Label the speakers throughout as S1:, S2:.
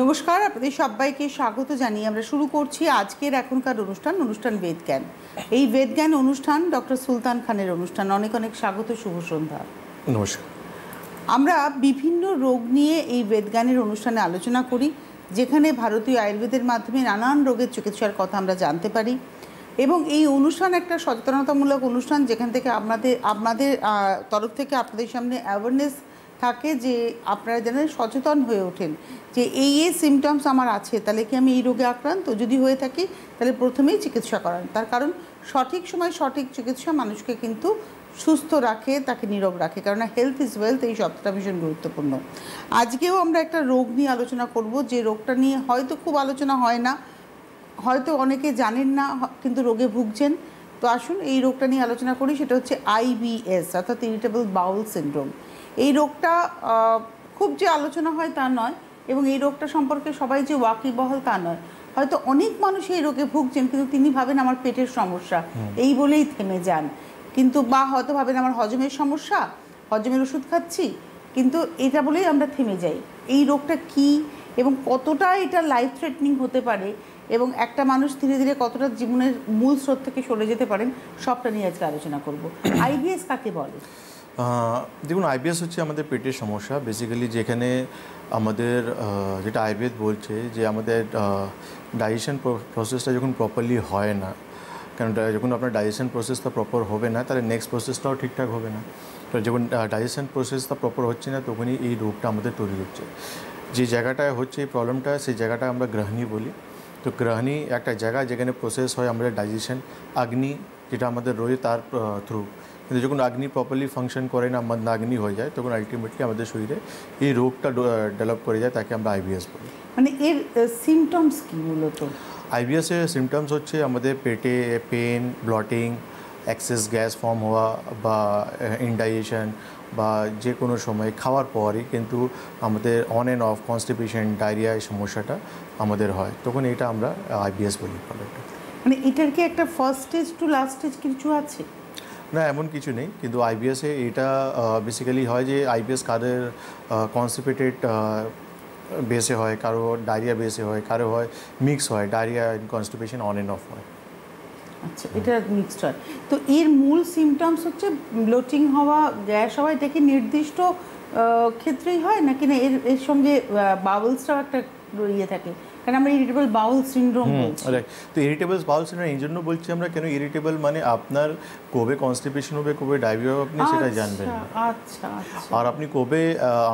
S1: নমস্কার, আপনাদের সবাইকে স্বাগত জানিয়ে আমরা শুরু করছি আজকের এখনকার অনুষ্ঠান বেদজ্ঞান। এই বেদজ্ঞান অনুষ্ঠান ডক্টর সুলতান খানের অনুষ্ঠান। অনেক অনেক স্বাগত, শুভ সন্ধ্যা।
S2: নমস্কার।
S1: আমরা বিভিন্ন রোগ নিয়ে এই বেদজ্ঞানের অনুষ্ঠানে আলোচনা করি, যেখানে ভারতীয় আয়ুর্বেদের মাধ্যমে নানান রোগের চিকিৎসার কথা আমরা জানতে পারি। এবং এই অনুষ্ঠান একটা সচেতনতামূলক অনুষ্ঠান, যেখান থেকে আপনাদের তরফ থেকে আপনাদের সামনে অ্যাওয়ারনেস থাকে, যে আপনারা যেন সচেতন হয়ে ওঠেন যে এই সিমটমস আমার আছে, তাহলে কি আমি এই রোগে আক্রান্ত? যদি হয়ে থাকি তাহলে প্রথমেই চিকিৎসা করান। তার কারণ সঠিক সময় সঠিক চিকিৎসা মানুষকে কিন্তু সুস্থ রাখে, তাকে নীরোগ রাখে। কারণ হেলথ ইজ ওয়েলথ, এই শব্দটা ভীষণ গুরুত্বপূর্ণ। আজকেও আমরা একটা রোগ নিয়ে আলোচনা করব, যে রোগটা নিয়ে হয়তো খুব আলোচনা হয় না, হয়তো অনেকে জানেন না, কিন্তু রোগে ভুগছেন। তো আসুন এই রোগটা নিয়ে আলোচনা করি। সেটা হচ্ছে IBS, অর্থাৎ ইরিটেবল বাউল সিনড্রোম। এই রোগটা খুব যে আলোচনা হয় তা নয়, এবং এই রোগটা সম্পর্কে সবাই যে ওয়াকিবহাল তা নয়। হয়তো অনেক মানুষ এই রোগে ভুগছেন, কিন্তু তিনি ভাবেন আমার পেটের সমস্যা, এই বলেই থেমে যান। কিন্তু বা হয়তো ভাবেন আমার হজমের সমস্যা, হজমের ওষুধ খাচ্ছি, কিন্তু এটা বলেই আমরা থেমে যাই। এই রোগটা কি এবং কতটা এটা লাইফ থ্রেটনিং হতে পারে, এবং একটা মানুষ ধীরে ধীরে কতটা জীবনের মূল স্রোত থেকে সরে যেতে পারেন, সবটা নিয়ে আজকে আলোচনা করব। IBS কাকে বলে?
S2: দেখুন, IBS হচ্ছে আমাদের পেটের সমস্যা। বেসিক্যালি যেখানে আমাদের যেটা আয়ুর্বেদ বলছে যে আমাদের ডাইজেশন প্রসেসটা যখন প্রপারলি হয় না, কারণ যখন আপনার ডাইজেশন প্রসেসটা প্রপার হবে না, তাহলে নেক্সট প্রসেসটাও ঠিকঠাক হবে না। তো যখন ডাইজেশন প্রসেসটা প্রপার হচ্ছে না, তখনই এই রোগটা আমাদের তৈরি হচ্ছে। যে জায়গাটায় হচ্ছে এই প্রবলেমটা, সেই জায়গাটা আমরা গ্রহণী বলি। তো গ্রহণী একটা জায়গা যেখানে প্রসেস হয় আমাদের ডাইজেশন, অগ্নি যেটা আমাদের রয়েছে তার থ্রু। কিন্তু যখন অগ্নি প্রপারলি ফাংশন করে না, মন্দাগ্নি হয়ে যায়, তখন আলটিমেটলি আমাদের শরীরে এই রোগটা ডেভেলপ করে যায়, তাকে আমরা IBS বলি।
S1: মানে এর সিমটমস কি মূলত?
S2: IBS এর সিমটমস হচ্ছে আমাদের পেটে pain, bloating, excess gas form হওয়া, বা ইনডাইজেশন, বা যে কোনো সময় খাওয়ার পরই কিন্তু আমাদের on and of constipation, diarrhoea, এই সমস্যাটা আমাদের হয়, তখন এটা আমরা IBS বলি প্রবলেমটা।
S1: মানে এটার কি একটা first stage to last stage কিছু আছে?
S2: না, এমন কিছু নেই, কিন্তু IBS-এ এটা বেসিক্যালি হয় যে IBS কাদের কনস্টিপেটেড বেসে হয়, কারো ডায়রিয়া বেসে হয়, কারো হয় মিক্স হয়, diarrhoea constipation on and of হয়।
S1: আচ্ছা, এটা মিক্সড হয়। তো এর মূল সিমটমস হচ্ছে ব্লোটিং হওয়া, গ্যাস হওয়া। এটা কি নির্দিষ্ট ক্ষেত্রেই হয়, নাকি না এর সঙ্গে বাউলসটাও একটা ইয়ে থাকে? কারণ আমরা ইরিটেবল বাউল সিনড্রোম বলছি।
S2: তো ইরিটেবল বাউল সিনড্রোম এই জন্য বলছি আমরা, কেন ইরিটেবল মানে আপনার কবে কনস্টিপেশন হবে, কবে ডায়রিয়া হবে, আপনি সেটা জানবেন না।
S1: আচ্ছা।
S2: আর আপনি কবে,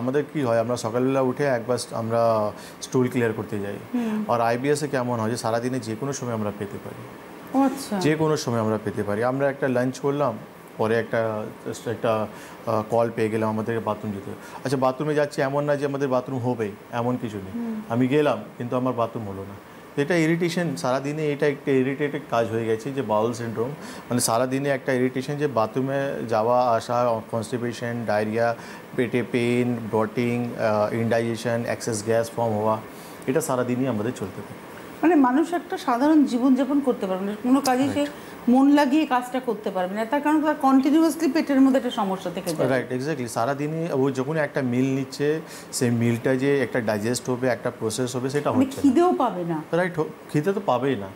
S2: আমাদের কি হয়, আমরা সকালবেলা উঠে একবার আমরা স্টুল ক্লিয়ার করতে যাই। আর IBS-এ কেমন হয় যে সারাদিনে যে কোনো সময় আমরা পেতে পারি, যে কোনো সময় আমরা পেতে পারি। আমরা একটা লাঞ্চ করলাম, পরে একটা কল পেয়ে গেলাম আমাদেরকে বাথরুম যেতে। আচ্ছা, বাথরুমে যাচ্ছি, এমন না যে আমাদের বাথরুম হবে, এমন কিছু নেই। আমি গেলাম, কিন্তু আমার বাথরুম হলো না। এটা ইরিটেশন, সারাদিনে এটা একটা ইরিটেটেড কাজ হয়ে গেছে, যে বাউল সিনড্রোম মানে সারাদিনে একটা ইরিটেশন, যে বাথরুমে যাওয়া আসা, কনস্টিপেশন, ডায়রিয়া, পেটে pain, bloating, indigestion, excess gas form হওয়া, এটা সারাদিনই আমাদের চলতে থাকে।
S1: মানে মানুষ একটা সাধারণ জীবনযাপন করতে পারবে না, কোনো কাজে সে মন লাগিয়ে কাজটা করতে পারবে না, তার কারণ তার কন্টিনিউয়াসলি পেটের মধ্যে একটা সমস্যা থেকে যায়।
S2: Right, exactly. সারাদিনে ও যখন একটা মিল নিচ্ছে, সেই মিলটা যে একটা ডাইজেস্ট হবে, একটা প্রসেস হবে, সেটা হচ্ছে
S1: খিদেও পাবে না।
S2: রাইট, খিদে তো পাবেই না,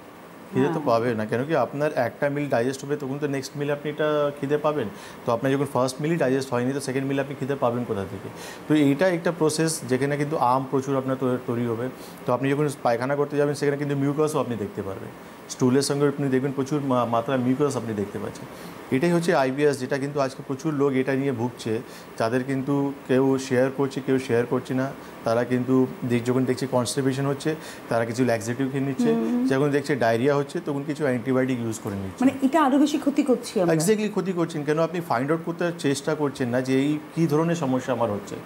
S2: খিদে তো পাবে না। কেন কি, আপনার একটা মিল ডাইজেস্ট হবে, তখন তো নেক্সট মিলে আপনি এটা খিদে পাবেন। তো আপনার যখন ফার্স্ট মিলই ডাইজেস্ট হয়নি, তো সেকেন্ড মিলে আপনি খিদে পাবেন কোথা থেকে? তো এইটা একটা প্রসেস, যেখানে কিন্তু প্রচুর আপনার তৈরি হবে। তো আপনি যখন পায়খানা করতে যাবেন, সেখানে কিন্তু মিউকাসও আপনি দেখতে পারবেন। স্টুলের সঙ্গে আপনি দেখবেন প্রচুর মাত্রায় মিউকাস আপনি দেখতে পাচ্ছেন। এটাই হচ্ছে IBS, যেটা কিন্তু আজকে প্রচুর লোক এটা নিয়ে ভুগছে। যাদের কিন্তু কেউ শেয়ার করছে, কেউ শেয়ার করছে না। তারা কিন্তু যখন দেখছে কনস্টিপেশন হচ্ছে, তারা কিছু ল্যাক্সেটিভ খেয়ে নিচ্ছে। যখন দেখছে ডায়রিয়া হচ্ছে, তখন কিছু অ্যান্টিবায়োটিক ইউজ করে নিচ্ছে।
S1: মানে এটা আরও বেশি ক্ষতি করছে।
S2: এক্স্যাক্টলি, ক্ষতি করছেন। কেন আপনি ফাইন্ড আউট করতে চেষ্টা করছেন না যে এই কী ধরনের সমস্যা আমার হচ্ছে,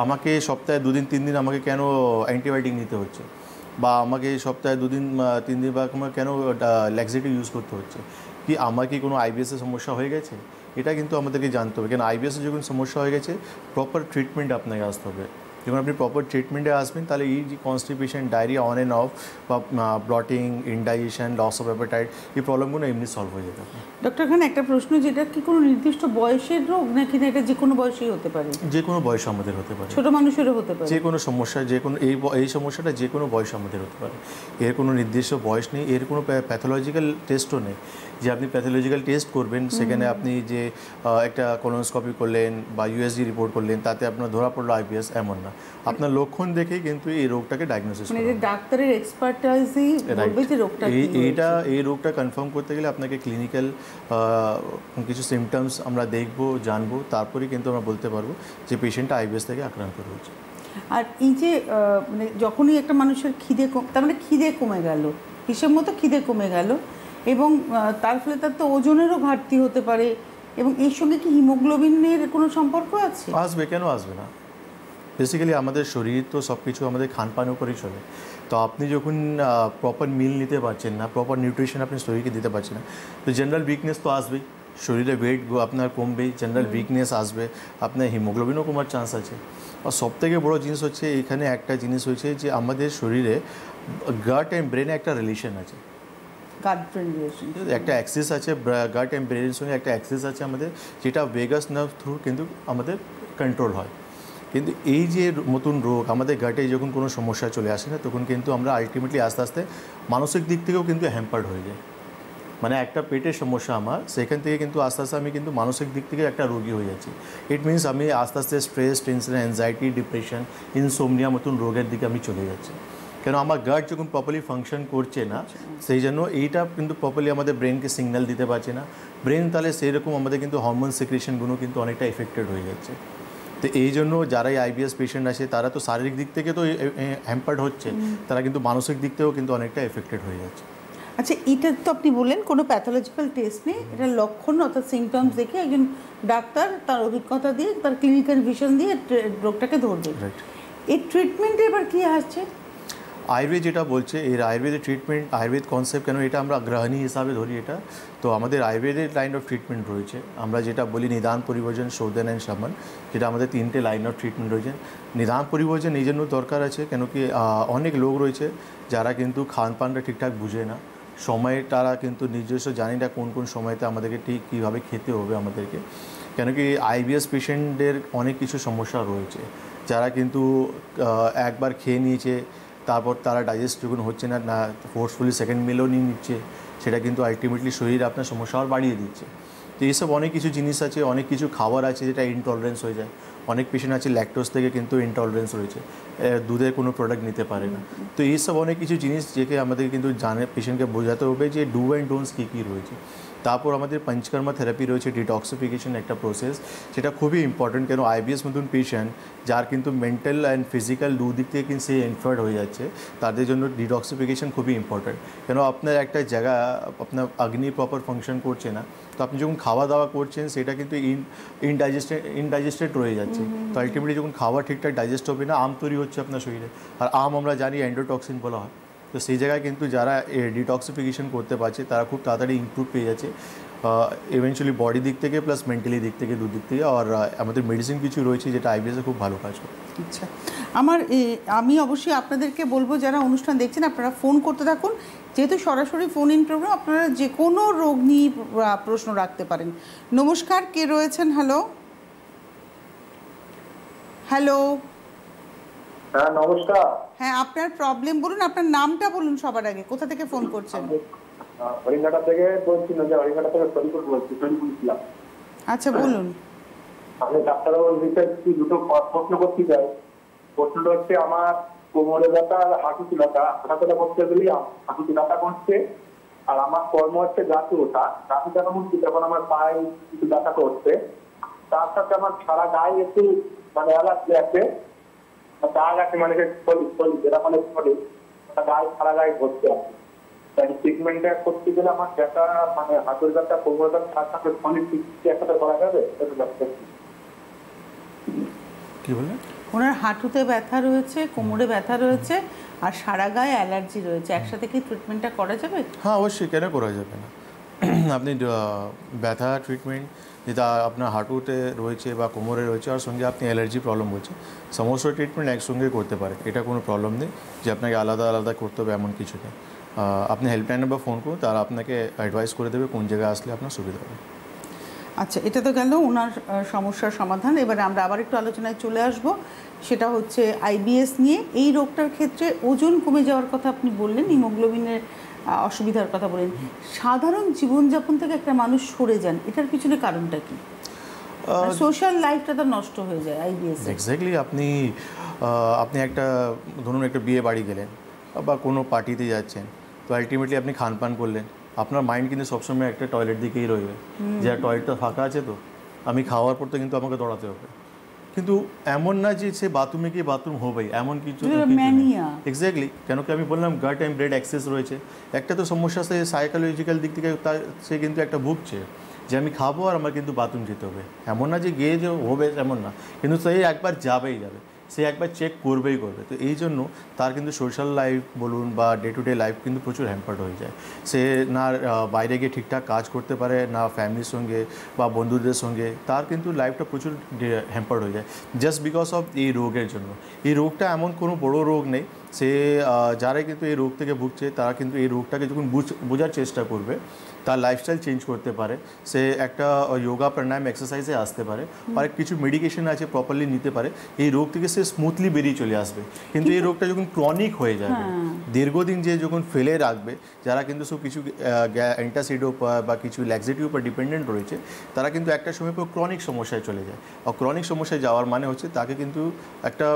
S2: আমাকে সপ্তাহে 2 দিন 3 দিন আমাকে কেন অ্যান্টিবায়োটিক নিতে হচ্ছে, বা আমাকে সপ্তাহে 2 দিন 3 দিন বা কেন ল্যাক্সেটিভ ইউজ করতে হচ্ছে, কি আমার কি কোনো IBS-এর সমস্যা হয়ে গেছে? এটা কিন্তু আমাদেরকে জানতে হবে। কেন IBS-এর যখন সমস্যা হয়ে গেছে, প্রপার ট্রিটমেন্ট আপনাকে আসতে হবে। যখন আপনি প্রপার ট্রিটমেন্টে আসবেন তাহলে এই যে constipation, diarrhoea on and off বা bloating, indigestion, loss of appetite, এই প্রবলেমগুলো এমনি সলভ হয়ে যাবে।
S1: ডক্টর খান, একটা প্রশ্ন, যেটা কি কোনো নির্দিষ্ট বয়সের রোগ নাকি না এটা যে কোনো বয়সেই হতে পারে?
S2: যে কোনো বয়স আমাদের হতে পারে,
S1: ছোট মানুষেরও হতে পারে।
S2: যে কোনো সমস্যা, যে কোনো এই সমস্যাটা যে কোনো বয়স আমাদের হতে পারে। এর কোনো নির্দিষ্ট বয়স নেই, এর কোনো প্যাথোলজিক্যাল টেস্টও নেই যে আপনি প্যাথোলজিক্যাল টেস্ট করবেন সেখানে আপনি যে একটা কোলোনোস্কোপি করলেন বা ইউএসজি রিপোর্ট করলেন তাতে আপনার ধরা পড়লো আইবিএস, এমন না। আপনার লক্ষণ দেখেই কিন্তু এই রোগটাকে ডায়াগনোসিস করা হয়।
S1: ডাক্তারের এক্সপার্টাইজই বলবে যে রোগটা কি।
S2: এই রোগটা কনফার্ম করতে গেলে আপনাকে ক্লিনিক্যাল কিছু সিমটমস আমরা দেখব, জানবো, তারপরেই কিন্তু আমরা বলতে পারবো যে পেশেন্টটা আইবিএস থেকে আক্রান্ত রয়েছে।
S1: আর এই যে মানে যখনই একটা মানুষের খিদে, তার মানে খিদে কমে গেল, হিসেব মতো খিদে কমে গেল, এবং তার ফলে তার তো ওজনেরও ঘাটতি হতে পারে, এবং এর সঙ্গে কি হিমোগ্লোবিনের কোনো সম্পর্ক আছে?
S2: আসবে, কেন আসবে না? বেসিক্যালি আমাদের শরীর তো সব কিছু আমাদের খানপান উপরেই চলে। তো আপনি যখন প্রপার মিল নিতে পারছেন না, প্রপার নিউট্রিশন আপনি শরীরকে দিতে পারছেন না, তো জেনারেল উইকনেস তো আসবেই, শরীরে ওয়েট আপনার কমবে, জেনারেল উইকনেস আসবে, আপনার হিমোগ্লোবিনও কমার চান্স আছে। আর সবথেকে বড়ো জিনিস হচ্ছে এখানে একটা জিনিস হচ্ছে যে আমাদের শরীরে গাট অ্যান্ড ব্রেনে একটা রিলেশন আছে, একটা অ্যাক্সিস আছে, গাট অ্যান্ড ব্রেনের সঙ্গে একটা অ্যাক্সিস আছে আমাদের, যেটা ভেগাস নার্ভ থ্রু কিন্তু আমাদের কন্ট্রোল হয়। কিন্তু এই যে নতুন রোগ আমাদের গাটে যখন কোনো সমস্যা চলে আসে না, তখন কিন্তু আমরা আলটিমেটলি আস্তে আস্তে মানসিক দিক থেকেও কিন্তু হ্যাম্পার্ড হয়ে যায়। মানে একটা পেটের সমস্যা আমার, সেখান থেকে কিন্তু আস্তে আস্তে আমি কিন্তু মানসিক দিক থেকে একটা রোগী হয়ে যাচ্ছি। ইট মিনস আমি আস্তে আস্তে stress, tension, anxiety, depression, insomnia মতন রোগের দিকে আমি চলে যাচ্ছি। কেন আমার গাট যখন প্রপারলি ফাংশন করছে না, সেই জন্য এইটা কিন্তু প্রপারলি আমাদের ব্রেনকে সিগন্যাল দিতে পারছে না। ব্রেন তাহলে সেই রকম আমাদের কিন্তু হরমোন সিক্রেশনগুলো কিন্তু অনেকটা এফেক্টেড হয়ে যাচ্ছে। তো এই জন্য যারাই আইবিএস পেশেন্ট আছে তারা তো শারীরিক দিক থেকে তো হ্যাম্পার্ড হচ্ছে, তারা কিন্তু মানসিক দিক থেকেও কিন্তু অনেকটা এফেক্টেড হয়ে যাচ্ছে।
S1: আচ্ছা, এটা তো আপনি বললেন কোনো প্যাথোলজিক্যাল টেস্ট নেই, এটা লক্ষণ অর্থাৎ সিমটমস দেখে একজন ডাক্তার তার অভিজ্ঞতা দিয়ে, তার ক্লিনিক্যাল ভিশন দিয়ে রোগটাকে ধরবে। এই ট্রিটমেন্টে এবার কী আসছে?
S2: আয়ুর্বেদ যেটা বলছে, এর আয়ুর্বেদের ট্রিটমেন্ট, আয়ুর্বেদ কনসেপ্ট, কেন এটা আমরা গ্রহণী হিসাবে ধরি এটা, তো আমাদের আয়ুর্বেদের লাইন অফ ট্রিটমেন্ট রয়েছে। আমরা যেটা বলি নিদান, পরিবর্জন, শোধন অ্যান্ড শমন, যেটা আমাদের 3টে লাইন অফ ট্রিটমেন্ট রয়েছে। নিদান পরিবর্জন এই জন্য দরকার আছে কেন কি অনেক লোক রয়েছে যারা কিন্তু খানপানটা ঠিকঠাক বুঝে না, সময়ে তারা কিন্তু নিজস্ব জানি না কোন কোন সময়তে আমাদেরকে ঠিক কীভাবে খেতে হবে আমাদেরকে। কেন কি আইবিএস পেশেন্টদের অনেক কিছু সমস্যা রয়েছে, যারা কিন্তু একবার খেয়ে নিয়েছে, তারপর তারা ডাইজেস্ট যখন হচ্ছে না, ফোর্সফুলি সেকেন্ড মিলও নিয়ে নিচ্ছে, সেটা কিন্তু আলটিমেটলি শরীর আপনার সমস্যা আর বাড়িয়ে দিচ্ছে। তো এইসব অনেক কিছু জিনিস আছে, অনেক কিছু খাবার আছে যেটা ইনটলারেন্স হয়ে যায়। অনেক পেশেন্ট আছে ল্যাকটোজ থেকে কিন্তু ইনটলারেন্স রয়েছে, দুধের কোনো প্রোডাক্ট নিতে পারে না। তো এইসব অনেক কিছু জিনিস যেকে আমাদের কিন্তু পেশেন্টকে বোঝাতে হবে যে ডু অ্যান্ড ডোন্টস কী কী রয়েছে। তারপর আমাদের পঞ্চকর্মা থেরাপি রয়েছে, ডিটক্সিফিকেশন একটা প্রসেস, সেটা খুবই ইম্পর্টেন্ট। কেন আইবিএস মতন পেশেন্ট যার কিন্তু মেন্টাল অ্যান্ড ফিজিক্যাল দুদিক থেকে কিন্তু সে ইনফার্ড হয়ে যাচ্ছে, তাদের জন্য ডিটক্সিফিকেশন খুবই ইম্পর্টেন্ট। কেন আপনার একটা জায়গা আপনার অগ্নি প্রপার ফাংশন করছে না, তো আপনি যখন খাওয়া দাওয়া করছেন সেটা কিন্তু ইনডাইজেস্টেড রয়ে যাচ্ছে। তো আলটিমেটলি যখন খাওয়া ঠিকঠাক ডাইজেস্ট হবে না, আম তৈরি হচ্ছে আপনার শরীরে, আর আম আমরা জানি অ্যান্ডোটক্সিন বলা হয়। তো সেই জায়গায় কিন্তু যারা ডিটক্সিফিকেশন করতে পারছে তারা খুব তাড়াতাড়ি ইমপ্রুভ পেয়ে যাচ্ছে, ইভেনচুয়ালি বডি দিক থেকে প্লাস মেন্টালি দিক থেকে, দুদিক থেকে। আর আমাদের মেডিসিন কিছু রয়েছে যেটা আইবিএসে খুব ভালো কাজ করে।
S1: আচ্ছা, আমি অবশ্যই আপনাদেরকে বলবো যারা অনুষ্ঠান দেখছেন আপনারা ফোন করতে থাকুন, যেহেতু সরাসরি ফোন ইন প্রোগ্রাম, আপনারা যে কোনো রোগ নিয়ে প্রশ্ন রাখতে পারেন। নমস্কার, কে রয়েছেন? Hello hello.
S3: হ্যাঁ নমস্কার।
S1: হ্যাঁ, আপনার প্রবলেম বলুন, আপনার নামটা বলুন সবার আগে, কোথা থেকে ফোন করছেন?
S3: হরিঙ্গাটা থেকে বলছি, না যে হরিঙ্গাটা থেকে শরীফুল বলছি, শরীফুল ইসলাম।
S1: আচ্ছা বলুন।
S3: আমি ডাক্তারবাবুর বিষয়ে দুটো প্রশ্ন করতে চাই। প্রশ্নটা হচ্ছে আমার কোমরে ব্যথা আর হাঁটুতে ব্যথা, হাঁটাচলা করতে গেলেই হাঁটুতে ব্যথা করছে, আর আমার কর্ম হচ্ছে গাছে ওঠা, গাছে যখন উঠছি তখন আমার পায়ে কিছু ব্যথা করছে, তার সাথে আমার সারা গায়ে একটু মানে অ্যালার্জি আছে, দাগ আছে, মানে যেটা মানে গায়ে সারা গায়ে ভর্তি আছে। ট্রিটমেন্টটা করতে গেলে আমার ব্যথা মানে হাতের ব্যথা, কোমর ব্যথা, তার সাথে ফলিক একসাথে করা যাবে?
S2: কি বললেন?
S1: ওনার হাঁটুতে ব্যথা রয়েছে, কোমরে ব্যথা রয়েছে, আর সারা গায়ে অ্যালার্জি রয়েছে, একসাথে কি ট্রিটমেন্টটা করা যাবে?
S2: হ্যাঁ অবশ্যই, কেন করা যাবে না। আপনি ব্যথা ট্রিটমেন্ট যেটা আপনার হাঁটুতে রয়েছে বা কোমরে রয়েছে, আর সঙ্গে আপনি অ্যালার্জি প্রবলেম হচ্ছে, সমস্ত ট্রিটমেন্ট একসঙ্গে করতে পারেন। এটা কোনো প্রবলেম নেই যে আপনাকে আলাদা আলাদা করতে হবে, এমন কিছু নেই। আপনি হেল্পলাইন নাম্বার ফোন করুন, তারা আপনাকে অ্যাডভাইস করে দেবে কোন জায়গায় আসলে আপনার সুবিধা হবে।
S1: আচ্ছা, এটা তো গেল ওনার সমস্যার সমাধান। এবারে আমরা আবার একটু আলোচনায় চলে আসব, সেটা হচ্ছে আইবিএস নিয়ে। এই রোগটার ক্ষেত্রে ওজন কমে যাওয়ার কথা আপনি বললেন, হিমোগ্লোবিনের অসুবিধার কথা বলেন। সাধারণ জীবনযাপন থেকে একটা মানুষ সরে যান, এটার পিছনে কারণটা কি? সোশ্যাল লাইফটা তো নষ্ট হয়ে যায় আইবিএস।
S2: এক্স্যাক্টলি। আপনি একটা ধরুন একটা বিয়ে বাড়ি গেলেন বা কোনো পার্টিতে যাচ্ছেন, তো আলটিমেটলি আপনি খানপান করলেন, আপনার মাইন্ড কিন্তু সবসময় একটা টয়লেট দিকেই রইবে, যে টয়লেটটা ফাঁকা আছে, তো আমি খাওয়ার পর তো কিন্তু আমাকে দৌড়াতে হবে। কিন্তু এমন না যে সে বাথরুমে গিয়ে বাথরুম হবেই, এমন কিছু। এক্স্যাক্টলি, কেন কি আমি বললাম গাট অ্যান্ড ব্রেড অ্যাক্সেস রয়েছে। একটা তো সমস্যা সে সাইকোলজিক্যাল দিক থেকে সে কিন্তু একটা ভুগছে যে আমি খাবো আর আমার কিন্তু বাথরুম যেতে হবে। এমন না যে গিয়ে যে হবে, এমন না, কিন্তু সে একবার যাবেই যাবে, সে একবার চেক করবেই করবে। তো এই জন্য তার কিন্তু সোশ্যাল লাইফ বলুন বা ডে টু ডে লাইফ কিন্তু প্রচুর হ্যাম্পার্ড হয়ে যায়। সে না বাইরে গিয়ে ঠিকঠাক কাজ করতে পারে, না ফ্যামিলির সঙ্গে বা বন্ধুদের সঙ্গে, তার কিন্তু লাইফটা প্রচুর হ্যাম্পার্ড হয়ে যায় জাস্ট বিকজ অফ এই রোগের জন্য। এই রোগটা এমন কোনো বড় রোগ নেই। সে যারাই কিন্তু এই রোগ থেকে ভুগছে, তারা কিন্তু এই রোগটাকে যখন বোঝার চেষ্টা করবে, তার লাইফস্টাইল চেঞ্জ করতে পারে, সে একটা যোগা প্রাণায়াম এক্সারসাইজে আসতে পারে, আর কিছু মেডিকেশন আছে প্রপারলি নিতে পারে, এই রোগ থেকে সে স্মুথলি বেরিয়ে চলে আসবে। কিন্তু এই রোগটা যখন ক্রনিক হয়ে যাবে, দীর্ঘদিন যে যখন ফেলে রাখবে, যারা কিন্তু সব কিছু অ্যান্টাসিডের উপর বা কিছু ল্যাক্সেটিভ উপর ডিপেন্ডেন্ট রয়েছে, তারা কিন্তু একটা সময় পর ক্রনিক সমস্যায় চলে যায়। আর ক্রনিক সমস্যায় যাওয়ার মানে হচ্ছে তাকে কিন্তু একটা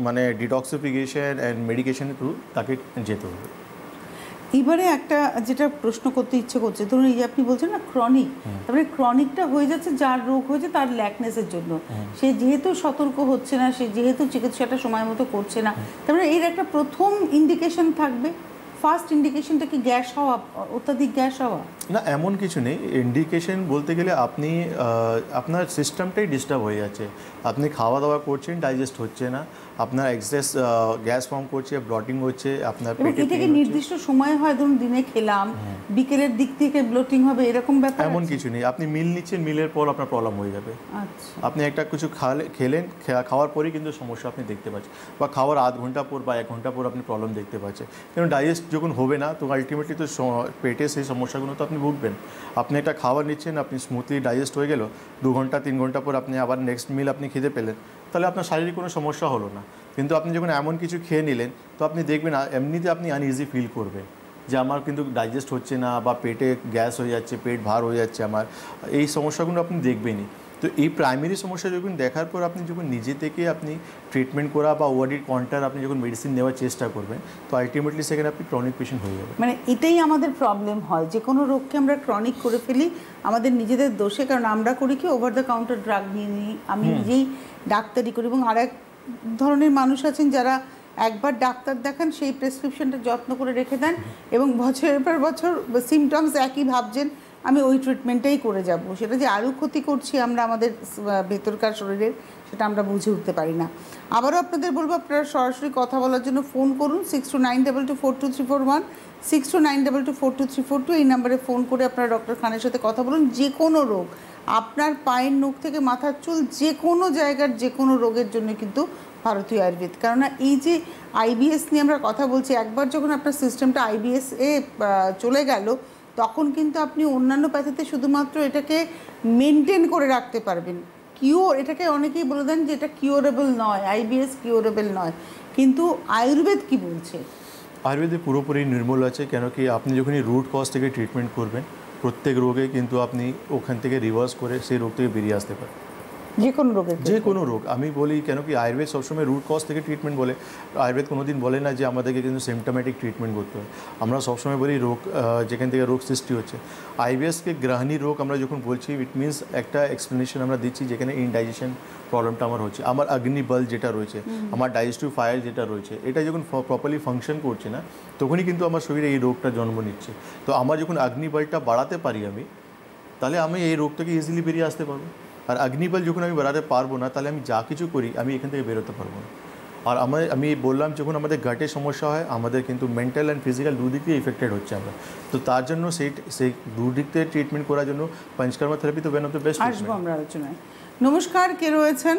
S2: মানে ডিটক্সিফিকেশন অ্যান্ড মেডিকেশনের থ্রু তাকে যেতে হবে।
S1: এবারে একটা যেটা প্রশ্ন করতে ইচ্ছে করছে, ধরুন এই যে আপনি বলছেন না ক্রনিক, তারপরে ক্রনিকটা হয়ে যাচ্ছে যার রোগ হয়েছে তার ল্যাকনেসের জন্য, সে যেহেতু সতর্ক হচ্ছে না, সে যেহেতু চিকিৎসাটা সময় মতো করছে না, তারপরে এর একটা প্রথম ইন্ডিকেশন থাকবে। ফার্স্ট ইন্ডিকেশনটা কি গ্যাস হওয়া, অত্যাধিক গ্যাস হওয়া?
S2: না, এমন কিছু নেই। ইন্ডিকেশন বলতে গেলে আপনি আপনার সিস্টেমটাই ডিস্টার্ব হয়ে যাচ্ছে, আপনি খাওয়া দাওয়া করছেন, ডাইজেস্ট হচ্ছে না, আপনার এক্সেস গ্যাস ফর্ম করছে, ব্লটিং হচ্ছে, আপনার পেটে
S1: এটা কি নির্দিষ্ট সময় হয়, ধরুন দিনে খেলাম, বিকেলের দিক থেকে ব্লটিং হবে, এরকম ব্যাপার?
S2: এমন কিছু নেই। আপনি মিল নিচ্ছেন, মিলের পর আপনার প্রবলেম হয়ে যাবে।
S1: আচ্ছা,
S2: আপনি একটা কিছু খেলেন, খাওয়ার পরেই কিন্তু সমস্যা আপনি দেখতে পাচ্ছেন, বা খাওয়ার আধ ঘন্টা পর বা 1 ঘন্টা পর আপনি প্রবলেম দেখতে পাচ্ছেন। কারণ ডাইজেস্ট যখন হবে না, তো আলটিমেটলি তো পেটে সেই সমস্যাগুলো তো আপনি ভুগবেন। আপনি একটা খাবার নিচ্ছেন, আপনি স্মুথলি ডাইজেস্ট হয়ে গেল, 2 ঘন্টা 3 ঘন্টা পর আপনি আবার নেক্সট মিল আপনি খেতে পেলেন, তাহলে আপনার শারীরিক কোনো সমস্যা হলো না। কিন্তু আপনি যখন এমন কিছু খেয়ে নিলেন, তো আপনি দেখবেন এমনিতে আপনি আনইজি ফিল করবেন যে আমার কিন্তু ডাইজেস্ট হচ্ছে না, বা পেটে গ্যাস হয়ে যাচ্ছে, পেট ভার হয়ে যাচ্ছে আমার, এই সমস্যাগুলো আপনি দেখবেনই। তো এই প্রাইমারি সমস্যা যখন দেখার পর আপনি যখন নিজে থেকে আপনি ট্রিটমেন্ট করা বা ওভারডিড কাউন্টার আপনি যখন মেডিসিন নেওয়ার চেষ্টা করবেন, তো আলটিমেটলি সেখানে আপনি ক্রনিক পেশেন্ট হয়ে যাবেন।
S1: মানে এটাই আমাদের প্রবলেম হয়, যে কোনো রোগকে আমরা ক্রনিক করে ফেলি আমাদের নিজেদের দোষে। কারণ আমরা করি কি, ওভার দ্য কাউন্টার ড্রাগ নিয়ে নিই, আমি নিজেই ডাক্তারি করি। এবং আরেক ধরনের মানুষ আছেন যারা একবার ডাক্তার দেখান, সেই প্রেসক্রিপশনটা যত্ন করে রেখে দেন, এবং বছরের পর বছর সিমটমস একই ভাবছেন আমি ওই ট্রিটমেন্টটাই করে যাব। সেটা যে আরও ক্ষতি করছি আমরা আমাদের ভেতরকার শরীরের, সেটা আমরা বুঝে উঠতে পারি না। আবারও আপনাদের বলবো, আপনারা সরাসরি কথা বলার জন্য ফোন করুন 6292242341, 6292242342। এই নাম্বারে ফোন করে আপনারা ডক্টর খানের সাথে কথা বলুন। যে কোনো রোগ, আপনার পায়ের নখ থেকে মাথার চুল, যে কোনো জায়গার যে কোনো রোগের জন্য কিন্তু ভারতীয় আয়ুর্বেদ। কেননা এই যে আইবিএস নিয়ে আমরা কথা বলছি, একবার যখন আপনার সিস্টেমটা আইবিএস এ চলে গেল, তখন কিন্তু আপনি অন্যান্য প্যাথিতে শুধুমাত্র এটাকে মেনটেন করে রাখতে পারবেন। এটাকে অনেকেই বলে দেন যে এটা কিওরেবল নয়, আইবিএস কিওরেবল নয়, কিন্তু আয়ুর্বেদ কি বলছে?
S2: আয়ুর্বেদে পুরোপুরি নির্মূল আছে। কেন কি আপনি যখনই রুট কজ থেকে ট্রিটমেন্ট করবেন, প্রত্যেক রোগে কিন্তু আপনি ওখান থেকে রিভার্স করে সেই রোগ থেকে বেরিয়ে আসতে পারেন।
S1: যে কোনো রোগের,
S2: যে কোনো রোগ আমি বলি, কেন কি আয়ুর্বেদ সবসময় রুট কজ থেকে ট্রিটমেন্ট বলে। আয়ুর্বেদ কোনো দিন বলে না যে আমাদেরকে কিন্তু সিমটোম্যাটিক ট্রিটমেন্ট করতে হয়। আমরা সবসময় বলি রোগ যেখান থেকে রোগ সৃষ্টি হচ্ছে। আইবিএসকে গ্রাহনী রোগ আমরা যখন বলছি, ইট মিনস একটা এক্সপ্লেনেশন আমরা দিচ্ছি যেখানে ইনডাইজেশন প্রবলেমটা আমার হচ্ছে, আমার অগ্নিবল যেটা রয়েছে, আমার ডাইজেস্টিভ ফায়ার যেটা রয়েছে, এটা যখন প্রপারলি ফাংশন করছে না, তখনই কিন্তু আমার শরীরে এই রোগটা জন্ম নিচ্ছে। তো আমার যখন অগ্নিবলটা বাড়াতে পারি আমি, তাহলে আমি এই রোগ থেকে ইজিলি বেরিয়ে আসতে পারবো। আর অগ্নিবল যখন আমি বাড়াতে পারবো না, তাহলে আমি যা কিছু করি আমি এখান থেকে বেরোতে পারবো না। আর আমি বললাম যখন আমাদের গাটের সমস্যা হয় আমাদের কিন্তু মেন্টাল অ্যান্ড ফিজিক্যাল দুদিক দিয়ে ইফেক্টেড হচ্ছে আমরা, তো তার জন্য সেই দুদিক দিয়ে ট্রিটমেন্ট করার জন্য পঞ্চকর্মা থেরাপি তো ওয়ান অফ দ্য বেস্ট।
S1: আসবো আমরা আলোচনায়। নমস্কার, কে রয়েছেন?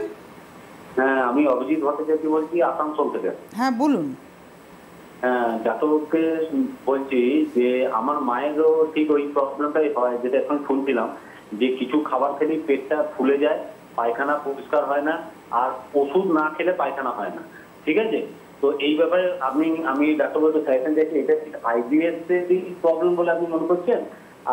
S4: হ্যাঁ, আমি অভিজিৎ ভট্টাচার্য বলছি আসানসোল থেকে।
S1: হ্যাঁ বলুন।
S4: হ্যাঁ, ডাক্তারবাবুকে বলছি যে আমার মায়েরও ঠিক ওই প্রবলেমটাই হয়, যেটা এখন শুনছিলাম, যে কিছু খাবার খেলেই পেটটা ফুলে যায়, পায়খানা পরিষ্কার হয় না, আর ওষুধ না খেলে পায়খানা হয় না। ঠিক আছে, তো এই ব্যাপারে আমি ডাক্তারবাবুকে সাজেশন দিয়েছি, এটা আইবিএস এর প্রবলেম বলে আপনি মনে করছেন?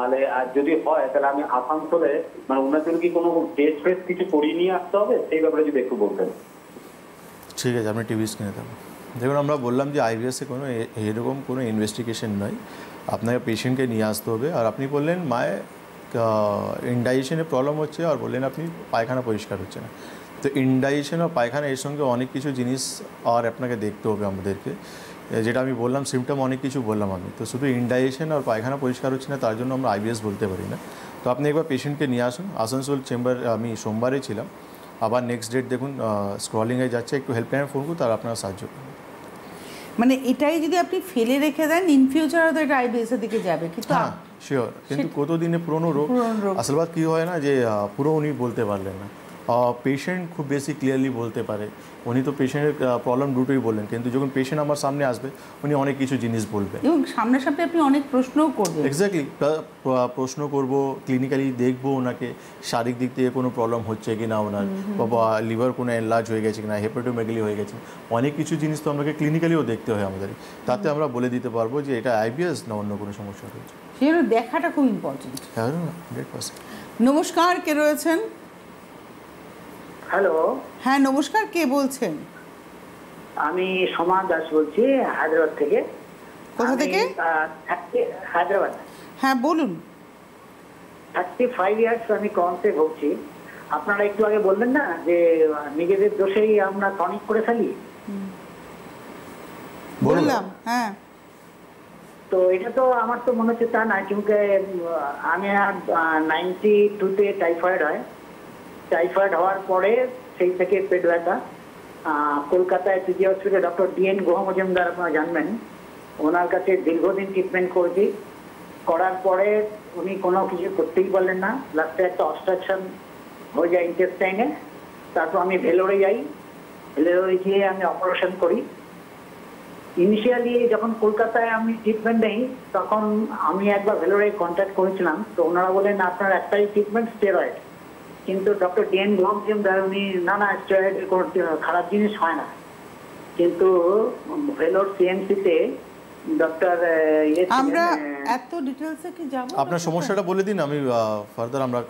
S4: আর যদি হয় তাহলে আমি আসানসোলে মানে ওনার জন্য কি কোনো টেস্ট ফেস্ট কিছু করিয়ে নিয়ে আসতে হবে, সেই ব্যাপারে যদি একটু বলতেন।
S2: ঠিক আছে, আপনি টিভি স্ক্রিনে থাকুন। দেখুন, আমরা বললাম যে আইবিএসে কোনো এরকম কোনো ইনভেস্টিগেশন নয়, আপনাকে পেশেন্টকে নিয়ে আসতে হবে। আর আপনি বললেন মায়ের ইনডাইজেশনের প্রবলেম হচ্ছে, আর বললেন আপনি পায়খানা পরিষ্কার হচ্ছে না। তো ইনডাইজেশন আর পায়খানা এর সঙ্গে অনেক কিছু জিনিস আর আপনাকে দেখতে হবে আমাদেরকে, যেটা আমি বললাম সিমটম অনেক কিছু বললাম আমি। তো শুধু ইনডাইজেশন আর পায়খানা পরিষ্কার হচ্ছে না তার জন্য আমরা আইবিএস বলতে পারি না। তো আপনি একবার পেশেন্টকে নিয়ে আসুন আসানসোল চেম্বার। আমি সোমবারে ছিলাম, আবার নেক্সট ডেট দেখুন স্ক্রলিংয়ে যাচ্ছে, একটু হেল্পলাইনে ফোন করুন, তারা আপনারা সাহায্য করুন।
S1: মানে এটাই যদি আপনি ফেলে রেখে দেন ইন ফিউচার হয়তো এটা আইবিএস এর দিকে যাবে, কিন্তু
S2: হ্যাঁ শিওর, কিন্তু কতদিনে পুরনো রোগ। আসল বাত কী হয় না যে পুরো উনি বলতে পারলেন না, পেশেন্ট খুব বেশি ক্লিয়ারলি বলতে পারে। উনি তো পেশেন্টের প্রবলেম দুটোই বললেন, কিন্তু যখন পেশেন্ট আমার সামনে আসবে উনি অনেক কিছু জিনিস বলবেন
S1: এবং সামনাসামনি আপনি অনেক প্রশ্নও করবেন।
S2: এক্স্যাক্টলি, প্রশ্ন করব, ক্লিনিক্যালি দেখবো ওনাকে শারীরিক দিক থেকে কোনো প্রবলেম হচ্ছে কি না ওনার, বা লিভার কোনো এনলার্জ হয়ে গেছে কিনা, হেপাটোমেগালি হয়ে গেছে, অনেক কিছু জিনিস তো আমাকে ক্লিনিক্যালিও দেখতে হয় আমাদের। তাতে আমরা বলে দিতে পারবো যে এটা আইবিএস না অন্য কোনো সমস্যা রয়েছে।
S1: সেটা দেখাটা খুব ইম্পর্টেন্ট।
S2: হ্যাঁ 100%।
S1: নমস্কার, কে রয়েছেন?
S4: হ্যালো,
S1: হ্যাঁ নমস্কার, কে বলছেন?
S4: আমি সমাজ দাস বলছি হায়দ্রাবাদ থেকে।
S1: কোথা থেকে?
S4: হায়দ্রাবাদ।
S1: হ্যাঁ বলুন।
S4: 35 ইয়ার্স আমি কমতে ভুগছি। আপনারা একটু আগে বললেন না যে নিজেদের দোষেই আমরা টনিক করে ফেলি,
S1: বললাম হ্যাঁ।
S4: তো এটা তো আমার তো মনে হচ্ছে তা না, কিন্তু আমি 92-তে টাইফয়েড হয়। টাইফয়েড হওয়ার পরে সেই থেকে পেট ব্যথা। কলকাতায় সিজি হসপিটালে ডক্টর ডিএন গুহা মজুমদার আপনারা জানবেন, ওনার কাছে দীর্ঘদিন ট্রিটমেন্ট করেছি। করার পরে উনি কোনো কিছু করতেই পারলেন না, লাস্টে একটা অবস্ট্রাকশন হয়ে যায় ইন্টেস্টাইনে। তারপর আমি ভেলোরে যাই, ভেলোরে গিয়ে আমি অপারেশন করি। ইনিশিয়ালি যখন কলকাতায় আমি ট্রিটমেন্ট নেই তখন আমি একবার ভেলোরে কন্ট্যাক্ট করেছিলাম, তো ওনারা বলেন আপনার একটাই ট্রিটমেন্ট স্টেরয়েড। কিন্তু ডক্টর ডিএন গুহা উনি না স্টেরয়েডের কোনো খারাপ জিনিস হয় না। কিন্তু ভেলোর সিএমসিতে ডক্টর
S1: আমরা এত ডিটেইলসে কি যাব?
S2: আপনার সমস্যাটা বলে দিন, আমি ফার্দার আমরা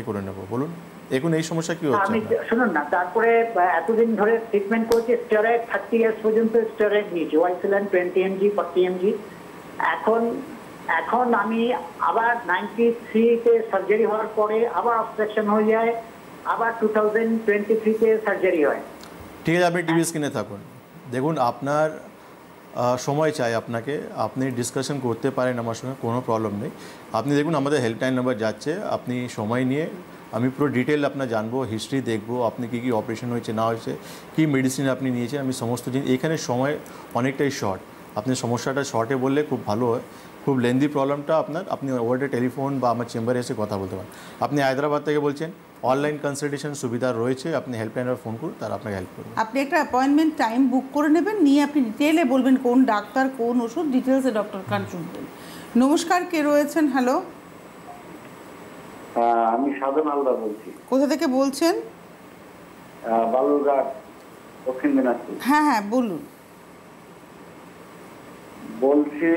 S2: করে নেব। বলুন এখন এই সমস্যা কি হচ্ছে?
S4: আমি শুনুন না, তারপরে এতদিন ধরে ট্রিটমেন্ট করছি স্টেরয়েড, 30 ইয়ার্স পর্যন্ত স্টেরয়েড নিয়েছি, ওয়াইসিলান 20 mg 40 mg। এখন আমি আবার 93-তে সার্জারি হওয়ার পরে আবার অবস্ট্রাকশন হয়ে যায়, আবার 2023-তে সার্জারি হয়।
S2: ঠিক আছে, আপনি টিভি স্ক্রিনে থাকুন। দেখুন আপনার সময় চাই আপনাকে, আপনি ডিসকাশন করতে পারেন আমার সঙ্গে, কোনো প্রবলেম নেই। আপনি দেখুন আমাদের হেল্পলাইন নাম্বার যাচ্ছে, আপনি সময় নিয়ে আমি পুরো ডিটেল আপনার জানবো, হিস্ট্রি দেখবো, আপনি কী কী অপারেশন হয়েছে না হয়েছে, কী মেডিসিন আপনি নিয়েছেন, আমি সমস্ত জিনিস। এখানে সময় অনেকটাই শর্ট, আপনি সমস্যাটা শর্টে বললে খুব ভালো হয়। খুব লেন্দি প্রবলেমটা আপনি ওয়ার্ডে টেলিফোন বা আমার চেম্বারে এসে কথা বলতে পারেন। আপনি হায়দ্রাবাদ থেকে বলছেন, অনলাইন কনসালটেশন সুবিধা রয়েছে, আপনি হেল্পলাইনে ফোন করুন, তারা আপনাকে হেল্প করবে।
S1: আপনি একটা অ্যাপয়েন্টমেন্ট টাইম বুক করে নেবেন, নিয়ে আপনি ডিটেইলে বলবেন কোন ডাক্তার কোন ওষুধ, ডিটেইলসে ডক্টর কান শুনবেন। নমস্কার, কে রয়েছেন? হ্যালো,
S3: আমি সাধন হালদার বলছি।
S1: কোথা থেকে বলছেন?
S3: বালুরঘাট, দক্ষিণ দিনাজপুর।
S1: হ্যাঁ হ্যাঁ বলুন।
S3: বলছি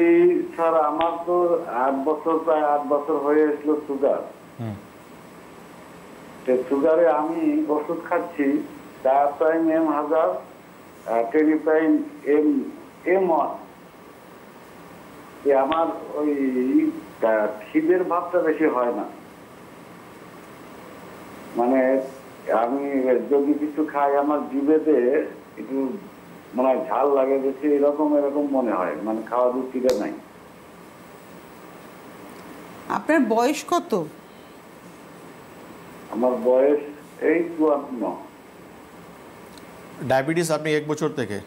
S3: স্যার, আমার তো 8 বছর, প্রায় 8 বছর হয়ে এসেছিল সুগার। সুগারে আমি ওষুধ খাচ্ছি, ডায়াপ্রাইম M1000, টেরিপ্রাইম M1। আমার ওই খিদের ভাবটা বেশি হয় না, মানে আমি যদি কিছু খাই আমার জিভেতে একটু মনে হয় ঝাল লাগে বেশি, এরকম মনে হয়, মানে খাওয়া রুচিটা নাই।
S1: আপনার বয়স কত?
S3: আমার বয়স এই 54।
S2: ডায়াবেটিস আপনি 1 বছর থেকে?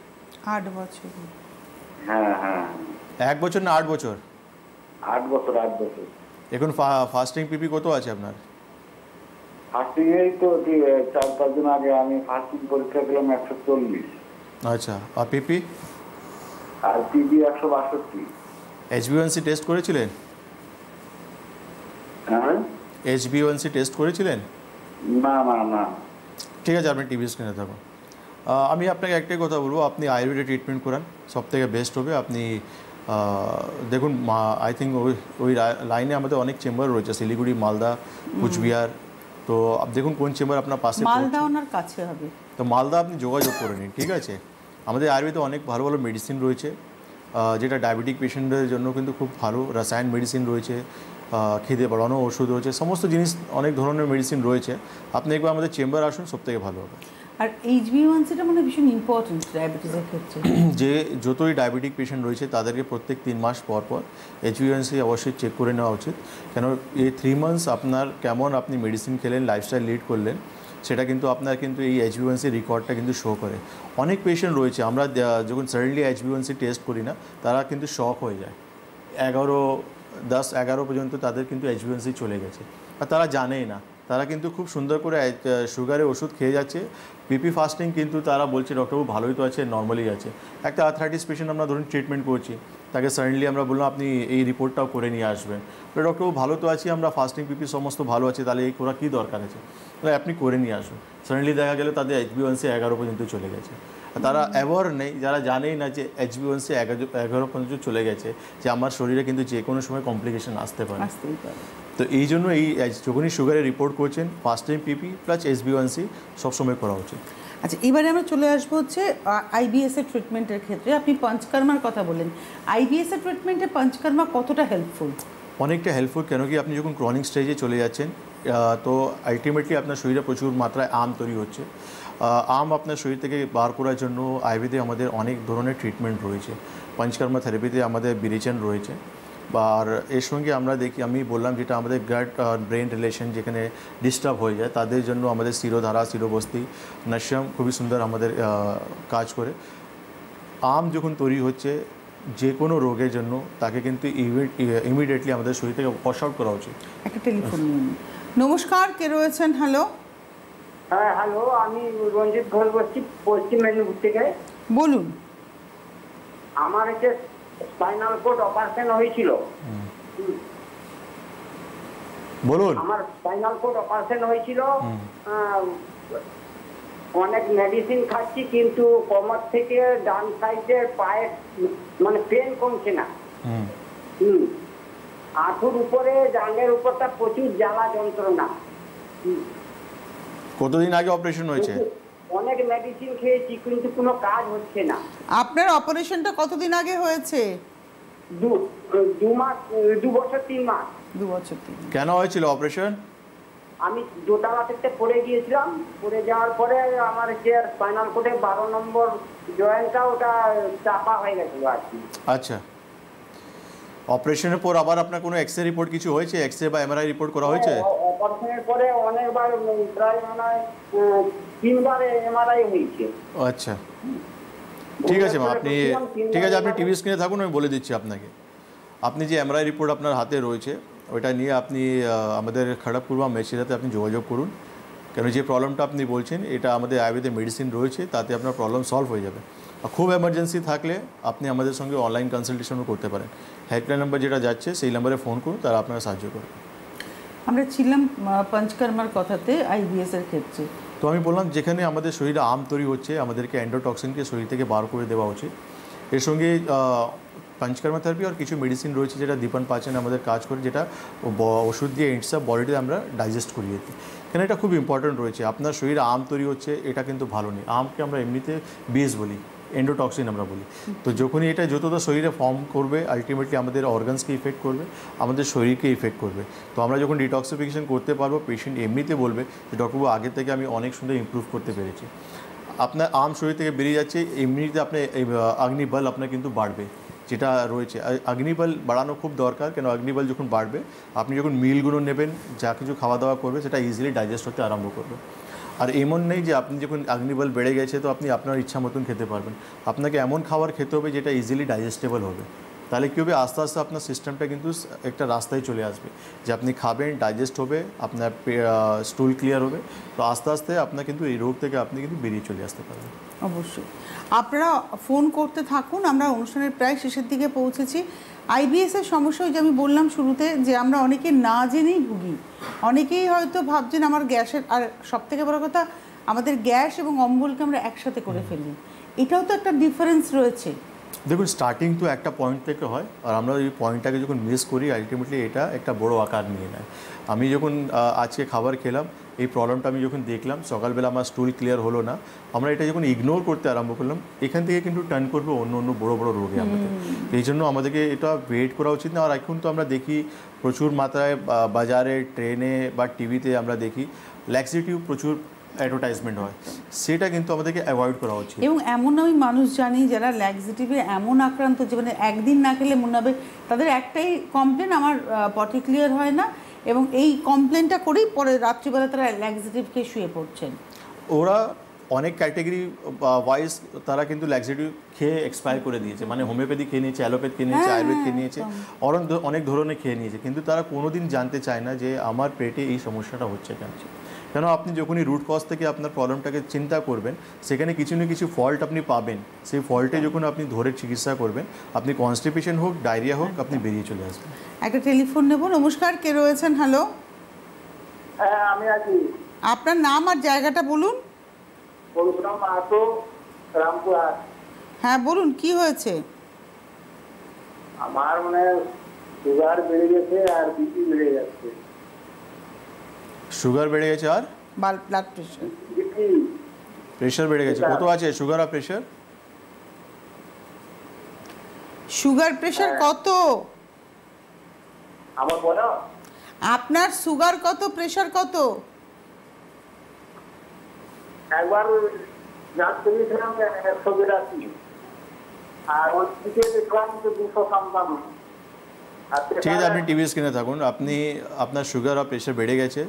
S1: 8 বছর।
S3: হ্যাঁ হ্যাঁ
S2: 1 বছর না 8 বছর?
S3: 8 বছর 8 বছর।
S2: এখন ফাস্টিং পিপি কত আছে আপনার?
S3: ফাস্টিং এই তো 4-5 দিন আগে আমি ফাস্টিং পরীক্ষা দিলাম 140।
S2: আচ্ছা, আর পিপি?
S3: আর পিবি 162।
S2: HbA1c টেস্ট করেছিলেন?
S3: হ্যাঁ
S2: HbA1c টেস্ট করেছিলেন?
S3: না না না।
S2: ঠিক আছে, আপনি টিভি স্ক্রিনে থাকুন। আমি আপনাকে একটাই কথা বলবো, আপনি আয়ুর্বেদে ট্রিটমেন্ট করান, সব থেকে বেস্ট হবে। আপনি দেখুন, আই থিঙ্ক ওই লাইনে আমাদের অনেক চেম্বার রয়েছে, শিলিগুড়ি, মালদা, কুচবিহার। তো দেখুন কোন চেম্বার আপনার পাশে।
S1: মালদা ওনার কাছে হবে,
S2: তো মালদা আপনি যোগাযোগ করে নিন, ঠিক আছে? আমাদের আয়ুর্বেদে অনেক ভালো ভালো মেডিসিন রয়েছে, যেটা ডায়াবেটিক পেশেন্টদের জন্য কিন্তু খুব ভালো। রাসায়ন মেডিসিন রয়েছে, খিদে বাড়ানো ওষুধ রয়েছে, সমস্ত জিনিস, অনেক ধরনের মেডিসিন রয়েছে। আপনি একবার আমাদের চেম্বার আসুন, সব থেকে ভালো হবে।
S1: আর HbA1cটা মানে ভীষণ ইম্পর্টেন্ট ডায়াবেটিসের ক্ষেত্রে।
S2: যে যতই ডায়াবেটিক পেশেন্ট রয়েছে তাদেরকে প্রত্যেক 3 মাস পর পর HbA1c অবশ্যই চেক করে নেওয়া উচিত। কেন এই 3 মান্থস আপনার কেমন আপনি মেডিসিন খেলেন, লাইফস্টাইল লিড করলেন, সেটা কিন্তু আপনার কিন্তু এই HbA1c রেকর্ডটা কিন্তু শো করে। অনেক পেশেন্ট রয়েছে, আমরা যখন সাডেনলি HbA1c টেস্ট করি না, তারা কিন্তু শক হয়ে যায়। 10-11 পর্যন্ত তাদের কিন্তু HbA1c চলে গেছে, আর তারা জানেই না। তারা কিন্তু খুব সুন্দর করে সুগারের ওষুধ খেয়ে যাচ্ছে, পিপি ফাস্টিং কিন্তু তারা বলছে ডক্টরবাবু ভালোই তো আছে, নর্মালি আছে। একটা আর্থ্রাইটিস পেশেন্ট আমরা ধরুন ট্রিটমেন্ট করছি, তাকে সাডেনলি আমরা বললাম আপনি এই রিপোর্টটাও করে নিয়ে আসবেন। তো ডক্টরবাবু ভালো তো আছি আমরা, ফাস্টিং পিপি সমস্ত ভালো আছে, তাহলে এই করা কী দরকার আছে? তাহলে আপনি করে নিয়ে আসুন। সাডেনলি দেখা গেলে তাদের HbA1c 11 পর্যন্ত চলে গেছে। তারা অ্যাওয়ার নেই, যারা জানেই না যে HbA1c 11 পর্যন্ত চলে গেছে, যে আমার শরীরে কিন্তু যে কোনো সময় কমপ্লিকেশন আসতে পারে। তো এই জন্য যখনই সুগারের রিপোর্ট করছেন, ফাস্টিং পিপি প্লাস HbA1c সবসময় করা উচিত।
S1: আচ্ছা, এবারে আমরা চলে আসবো হচ্ছে IBS এর ট্রিটমেন্টের ক্ষেত্রে। আপনি পঞ্চকর্মার কথা বললেন, IBS এর ট্রিটমেন্টে পঞ্চকর্মা কতটা হেল্পফুল?
S2: অনেকটা হেল্পফুল। কেন কি আপনি যখন ক্রনিক স্টেজে চলে যাচ্ছেন, তো আলটিমেটলি আপনার শরীরে প্রচুর মাত্রায় আম তৈরি হচ্ছে। আম আপনার শরীর থেকে বার করার জন্য আয়ুর্বেদে আমাদের অনেক ধরনের ট্রিটমেন্ট রয়েছে। পঞ্চকর্মা থেরাপিতে আমাদের বিরেচন রয়েছে, আর এর সঙ্গে আমরা দেখি, আমি বললাম যেটা আমাদের গাট ব্রেন রিলেশন যেখানে ডিস্টার্ব হয়ে যায়, তাদের জন্য আমাদের শিরোধারা, শিরোবস্তি, নশ্যম খুবই সুন্দর আমাদের কাজ করে। আম যখন তৈরি হচ্ছে যে কোনো রোগের জন্য, তাকে কিন্তু ইমিডিয়েটলি আমাদের শরীর থেকে ওয়াশ আউট করা উচিত।
S1: একটা টেলিফোন নিন। নমস্কার, কে রয়েছেন? হ্যালো।
S4: হ্যাঁ হ্যালো, আমি রঞ্জিত ঘোষ বলছি, পশ্চিম মেদিনীপুর থেকে।
S1: বলুন।
S4: আমার একটা স্পাইনাল কোর্ড অপারেশন হয়েছিল।
S2: বলুন।
S4: আমার স্পাইনাল কোর্ড অপারেশন হয়েছিল, অনেক মেডিসিন খাচ্ছি, কিন্তু কোমর থেকে ডান সাইডের পায়ে মানে পেন কমছে না। হাঁটুর উপরে, জাঙ্গের উপরটা প্রচুর জ্বালা যন্ত্রণা।
S2: কতদিন আগে অপারেশন হয়েছে?
S4: অনেক মেডিসিন খেয়েছি, কিন্তু কোনো কাজ হচ্ছে না।
S1: আপনার অপারেশনটা কতদিন আগে হয়েছে?
S4: 2 মাস, 2 বছর 3 মাস।
S1: 2 বছর 3 মাস।
S2: কেন হয়েছিল অপারেশন?
S4: আমি দোতলা থেকে পড়ে গিয়েছিলাম। পড়ে যাওয়ার পরে আমার যে স্পাইনাল কোর্ডে 12 নম্বর জয়েন্টটা, ওটা চাপা হয়ে গেছিল আর কি।
S2: আচ্ছা, অপারেশনের পর আবার আপনার কোনো এক্সরে রিপোর্ট কিছু হয়েছে? এক্সরে বা MRI রিপোর্ট করা হয়েছে?
S4: অপারেশনের পরে অনেকবার, প্রায় মনে হয় 3 বার MRI হয়েছে।
S2: আচ্ছা, ঠিক আছে মা, আপনি ঠিক আছে, আপনি টিভি স্ক্রিনে থাকুন, আমি বলে দিচ্ছি আপনাকে। আপনি যে MRI রিপোর্ট আপনার হাতে রয়েছে, ওইটা নিয়ে আপনি আমাদের খড়গপুর বা মেচিরাতে আপনি যোগাযোগ করুন। কেন যে প্রবলেমটা আপনি বলছেন, এটা আমাদের আয়ুর্বেদে মেডিসিন রয়েছে, তাতে আপনার প্রবলেম সলভ হয়ে যাবে। আর খুব এমার্জেন্সি থাকলে আপনি আমাদের সঙ্গে অনলাইন কনসালটেশনও করতে পারেন। হেল্পলাইন নাম্বার যেটা যাচ্ছে সেই নাম্বারে ফোন করুন, তারা আপনারা সাহায্য করবে।
S1: আমরা ছিলাম পঞ্চকর্মার কথাতে IBS এর ক্ষেত্রে।
S2: তো আমি বললাম, যেখানে আমাদের শরীরে আম তৈরি হচ্ছে, আমাদেরকে অ্যান্ডোটক্সিনকে শরীর থেকে বার করে দেওয়া উচিত। এর সঙ্গে পঞ্চকর্মা থেরাপি আর কিছু মেডিসিন রয়েছে, যেটা দীপন পাচন আমাদের কাজ করে, যেটা ওষুধ দিয়ে ইন্টসা বডিতে আমরা ডাইজেস্ট করিয়ে দিই। কেন এটা খুব ইম্পর্টেন্ট রয়েছে। আপনার শরীরে আম তৈরি হচ্ছে, এটা কিন্তু ভালো নেই। আমকে আমরা এমনিতে বিষ বলি, এন্ডোটক্সিন আমরা বলি। তো যখনই এটা যতটা শরীরে ফর্ম করবে, আলটিমেটলি আমাদের অর্গানসকে ইফেক্ট করবে, আমাদের শরীরকে ইফেক্ট করবে। তো আমরা যখন ডিটক্সিফিকেশন করতে পারবো, পেশেন্ট এমনিতে বলবে যে ডক্টরবাবু আগের থেকে আমি অনেক সুন্দর ইমপ্রুভ করতে পেরেছি। আপনার আম শরীর থেকে বেরিয়ে যাচ্ছে, এমনিতে আপনার অগ্নিবল আপনার কিন্তু বাড়বে, যেটা রয়েছে। অগ্নিবল বাড়ানো খুব দরকার। কেন অগ্নিবল যখন বাড়বে, আপনি যখন মিলগুলো নেবেন, যা কিছু খাওয়া দাওয়া করবে, সেটা ইজিলি ডাইজেস্ট হতে আরম্ভ করবে। আর এমন নেই যে আপনি যখন অগ্নিবল বেড়ে গেছে তো আপনি আপনার ইচ্ছা মতন খেতে পারবেন, আপনাকে এমন খাবার খেতে হবে যেটা ইজিলি ডাইজেস্টেবল হবে। তাহলে কী হবে, আস্তে আস্তে আপনার সিস্টেমটা কিন্তু একটা রাস্তায় চলে আসবে যে আপনি খাবেন, ডাইজেস্ট হবে, আপনার স্টুল ক্লিয়ার হবে, তো আস্তে আস্তে আপনার কিন্তু এই রোগ থেকে আপনি কিন্তু বেরিয়ে চলে আসতে পারবেন।
S1: অবশ্যই আপনারা ফোন করতে থাকুন, আমরা অনুষ্ঠানের প্রায় শেষের দিকে পৌঁছেছি। আইবিএসের সমস্যা ওই যে আমি বললাম শুরুতে যে আমরা অনেকে না জেনেই ভুগি, অনেকেই হয়তো ভাবছেন আমার গ্যাসের, আর সবথেকে বড় কথা আমাদের গ্যাস এবং অম্বলকে আমরা একসাথে করে ফেলি, এটাও তো একটা ডিফারেন্স রয়েছে।
S2: দেখুন, স্টার্টিং তো একটা পয়েন্ট থেকে হয়, আর আমরা এই পয়েন্টটাকে যখন মিস করি আলটিমেটলি এটা একটা বড় আকার নিয়ে নেয়। আমি যখন আজকে খাবার খেলাম, এই প্রবলেমটা আমি যখন দেখলাম, সকালবেলা আমার স্টুল ক্লিয়ার হলো না, আমরা এটা যখন ইগনোর করতে আরম্ভ করলাম, এখান থেকে কিন্তু টার্ন করবে অন্য অন্য বড় বড় রোগে আমাদের। এই জন্য আমাদেরকে এটা ওয়েট করা উচিত না। আর এখন তো আমরা দেখি প্রচুর মাত্রায় বাজারে, ট্রেনে বা টিভিতে আমরা দেখি ল্যাক্সিটিভ প্রচুর অ্যাডভার্টাইজমেন্ট হয়, সেটা কিন্তু আমাদেরকে অ্যাভয়েড করা উচিত।
S1: এবং এমন আমি মানুষ জানি যারা ল্যাক্সিটিভে এমন আক্রান্ত যে মানে একদিন না খেলে মনে হবে তাদের একটাই কমপ্লেন, আমার পটি ক্লিয়ার হয় না, এবং এই কমপ্লেনটা করেই পরে রাত্রিবেলা তারা ল্যাক্সিটিভ খেয়ে শুয়ে পড়ছেন।
S2: ওরা অনেক ক্যাটেগরি ওয়াইজ তারা কিন্তু ল্যাক্সিটিভ খেয়ে এক্সপায়ার করে দিয়েছে, মানে হোমিওপ্যাথি খেয়ে নিয়েছে, অ্যালোপ্যাথি খেয়ে নিয়েছে, আয়ুর্বেদ খেয়ে নিয়েছে, অনেক ধরনের খেয়ে নিয়েছে, কিন্তু তারা কোনোদিন জানতে চায় না যে আমার পেটে এই সমস্যাটা হচ্ছে কেন। কেন আপনি যখনই রুট কজ থেকে আপনার প্রবলেমটাকে চিন্তা করবেন, সেখানে কিছু না কিছু ফল্ট আপনি পাবেন, সেই ফল্টে যখন আপনি ধরে চিকিৎসা করবেন, আপনি কনস্টিপেশন হোক, ডায়রিয়া হোক, আপনি বেরিয়ে চলে আসবেন।
S1: একটা টেলিফোন নেব। নমস্কার, কে রয়েছেন? হ্যালো,
S3: হ্যাঁ আমি আছি।
S1: আপনার নাম আর জায়গাটা বলুন।
S3: রামপুরহাট।
S1: হ্যাঁ বলুন, কি হয়েছে?
S3: আমার মানে সুগার বেড়ে গেছে আর বিপি বেড়ে যাচ্ছে।
S2: সুগার বেড়ে গেছে আর
S1: ব্লাড প্রেশার,
S2: প্রেশার বেড়ে গেছে। কত আছে সুগার আর প্রেশার?
S1: সুগার প্রেশার কত?
S3: আমার বলো,
S1: আপনার সুগার কত, প্রেশার কত?
S3: একবার জানতে দিয়েছিলাম 182 আর ওর দিকে দেখলাম তো 255।
S2: ঠিক আছে, আপনি টিভি স্ক্রিনে থাকুন। আপনি আপনার সুগার আর প্রেশার বেড়ে গেছে,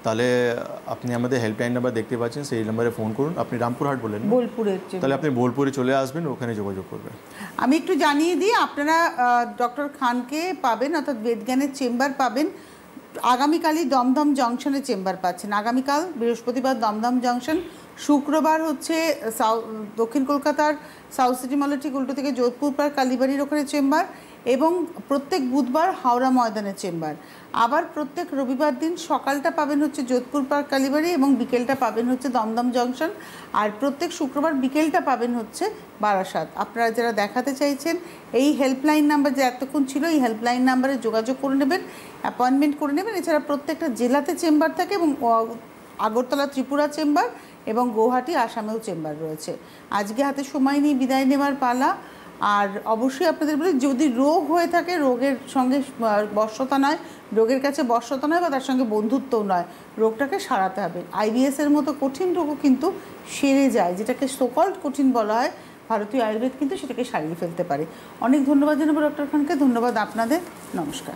S2: তাহলে আপনি আমাদের হেল্পলাইন নাম্বার দেখতে পাচ্ছেন, সেই নাম্বারে ফোন করুন। আপনি রামপুরহাট বলেন,
S1: বোলপুরের।
S2: তাহলে আপনি বোলপুরে চলে আসবেন, ওখানে যোগাযোগ করবেন।
S1: আমি একটু জানিয়ে দিই, আপনারা ডক্টর খানকে পাবেন, অর্থাৎ বেদজ্ঞানের চেম্বার পাবেন আগামীকালই দমদম জংশনে চেম্বার পাচ্ছেন। আগামীকাল বৃহস্পতিবার দমদম জংশন, শুক্রবার হচ্ছে দক্ষিণ কলকাতার সাউথ সিটি মলের ঠিক উল্টো থেকে যোধপুর পার্ক কালীবাড়ির ওখানে চেম্বার, এবং প্রত্যেক বুধবার হাওড়া ময়দানে চেম্বার। আবার প্রত্যেক রবিবার দিন সকালটা পাবেন হচ্ছে যোধপুর পার্ক কালীবাড়ি, এবং বিকেলটা পাবেন হচ্ছে দমদম জংশন। আর প্রত্যেক শুক্রবার বিকেলটা পাবেন হচ্ছে বারাসাত। আপনারা যারা দেখাতে চাইছেন, এই হেল্পলাইন নাম্বার যে এতক্ষণ ছিল, এই হেল্পলাইন নাম্বারে যোগাযোগ করে নেবেন, অ্যাপয়েন্টমেন্ট করে নেবেন। এছাড়া প্রত্যেকটা জেলাতে চেম্বার থাকে, এবং আগরতলা ত্রিপুরা চেম্বার এবং গৌহাটি আসামেও চেম্বার রয়েছে। আজকে হাতে সময় নিয়ে বিদায় নেওয়ার পালা। আর অবশ্যই আপনাদের বলি, যদি রোগ হয়ে থাকে, রোগের সঙ্গে বশ্যতা নয়, রোগের কাছে বশ্যতা নয় বা তার সঙ্গে বন্ধুত্বও নয়, রোগটাকে সারাতে হবে। আইবিএসের মতো কঠিন রোগও কিন্তু সেরে যায়, যেটাকে সোকল্ড কঠিন বলা হয়, ভারতীয় আয়ুর্বেদ কিন্তু সেটাকে সারিয়ে ফেলতে পারে। অনেক ধন্যবাদ জানাবো ডক্টর খানকে, ধন্যবাদ আপনাদের, নমস্কার।